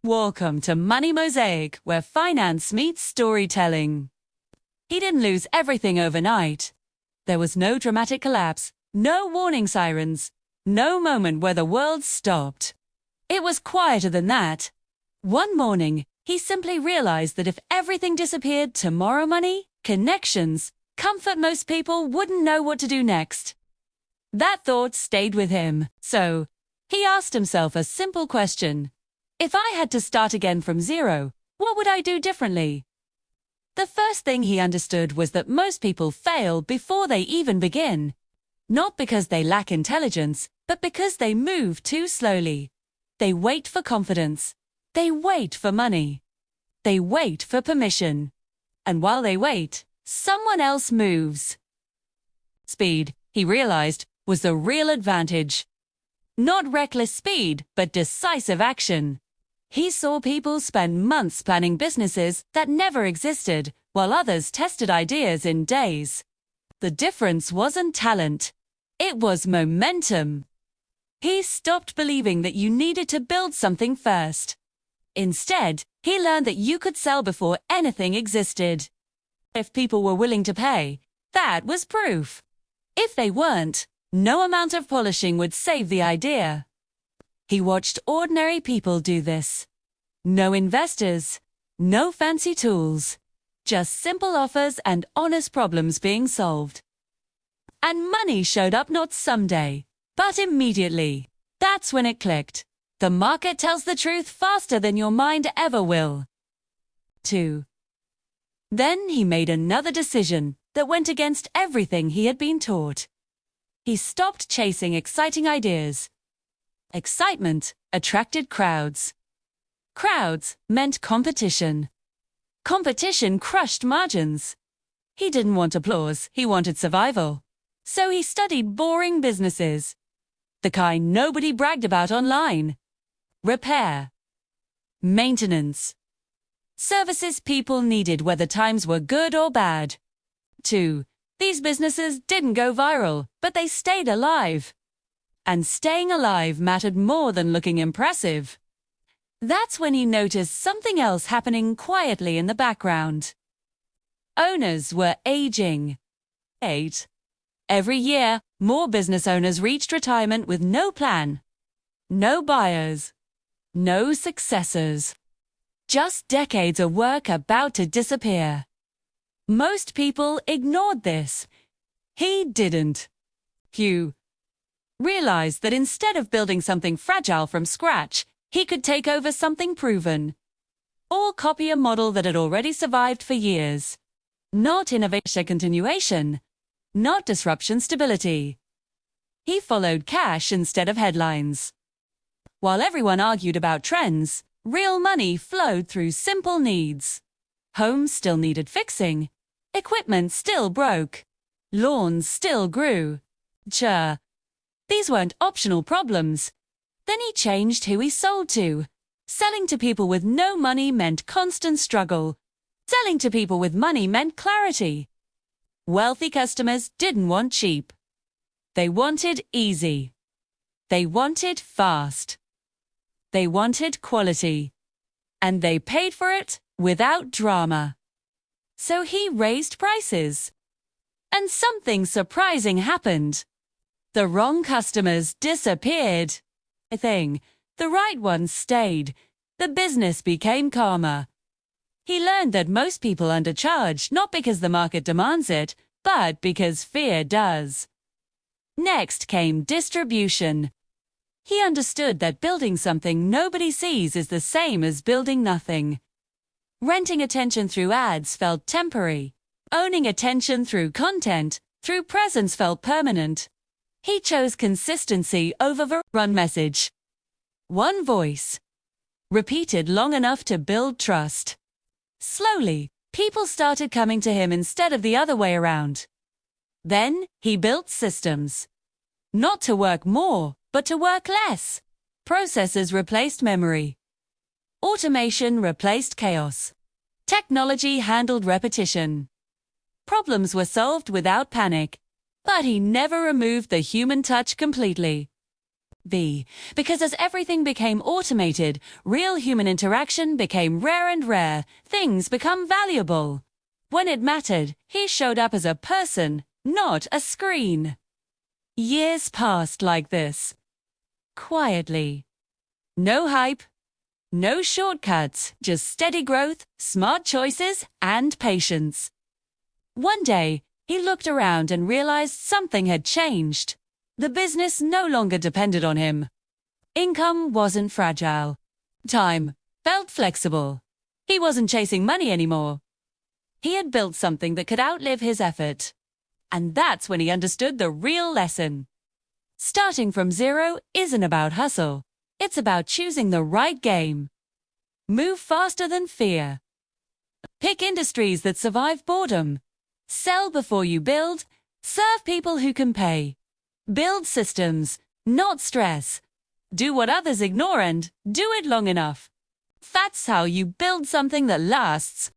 Welcome to Money Mosaic, where finance meets storytelling. He didn't lose everything overnight. There was no dramatic collapse, no warning sirens, no moment where the world stopped. It was quieter than that. One morning, he simply realized that if everything disappeared tomorrow, money, connections, comfort, most people wouldn't know what to do next. That thought stayed with him, so he asked himself a simple question. If I had to start again from zero, what would I do differently? The first thing he understood was that most people fail before they even begin. Not because they lack intelligence, but because they move too slowly. They wait for confidence. They wait for money. They wait for permission. And while they wait, someone else moves. Speed, he realized, was the real advantage. Not reckless speed, but decisive action. He saw people spend months planning businesses that never existed, while others tested ideas in days. The difference wasn't talent. It was momentum. He stopped believing that you needed to build something first. Instead, he learned that you could sell before anything existed. If people were willing to pay, that was proof. If they weren't, no amount of polishing would save the idea. He watched ordinary people do this. No investors, no fancy tools, just simple offers and honest problems being solved. And money showed up not someday, but immediately. That's when it clicked. The market tells the truth faster than your mind ever will. 2. Then he made another decision that went against everything he had been taught. He stopped chasing exciting ideas. Excitement attracted crowds. Crowds meant competition. Competition crushed margins. He didn't want applause, he wanted survival. So he studied boring businesses. The kind nobody bragged about online. Repair. Maintenance. Services people needed whether times were good or bad. 2. These businesses didn't go viral, but they stayed alive. And staying alive mattered more than looking impressive. That's when he noticed something else happening quietly in the background. Owners were aging. 8. Every year, more business owners reached retirement with no plan. No buyers. No successors. Just decades of work about to disappear. Most people ignored this. He didn't. Hugh realized that instead of building something fragile from scratch, he could take over something proven. Or copy a model that had already survived for years. Not innovation continuation. Not disruption stability. He followed cash instead of headlines. While everyone argued about trends, real money flowed through simple needs. Homes still needed fixing. Equipment still broke. Lawns still grew. These weren't optional problems. Then he changed who he sold to. Selling to people with no money meant constant struggle. Selling to people with money meant clarity. Wealthy customers didn't want cheap. They wanted easy. They wanted fast. They wanted quality. And they paid for it without drama. So he raised prices. And something surprising happened. The wrong customers disappeared. The right ones stayed. The business became calmer. He learned that most people undercharge not because the market demands it, but because fear does. Next came distribution. He understood that building something nobody sees is the same as building nothing. Renting attention through ads felt temporary. Owning attention through content, through presence felt permanent. He chose consistency over the run message. One voice. Repeated long enough to build trust. Slowly, people started coming to him instead of the other way around. Then, he built systems. Not to work more, but to work less. Processes replaced memory. Automation replaced chaos. Technology handled repetition. Problems were solved without panic. But he never removed the human touch completely. B. Because as everything became automated, real human interaction became rare and rare, things become valuable. When it mattered, he showed up as a person, not a screen. Years passed like this. Quietly. No hype, no shortcuts, just steady growth, smart choices, and patience. One day, he looked around and realized something had changed. The business no longer depended on him. Income wasn't fragile. Time felt flexible. He wasn't chasing money anymore. He had built something that could outlive his effort. And that's when he understood the real lesson. Starting from zero isn't about hustle. It's about choosing the right game. Move faster than fear. Pick industries that survive boredom. Sell before you build. Serve people who can pay. Build systems, not stress. Do what others ignore and do it long enough. That's how you build something that lasts.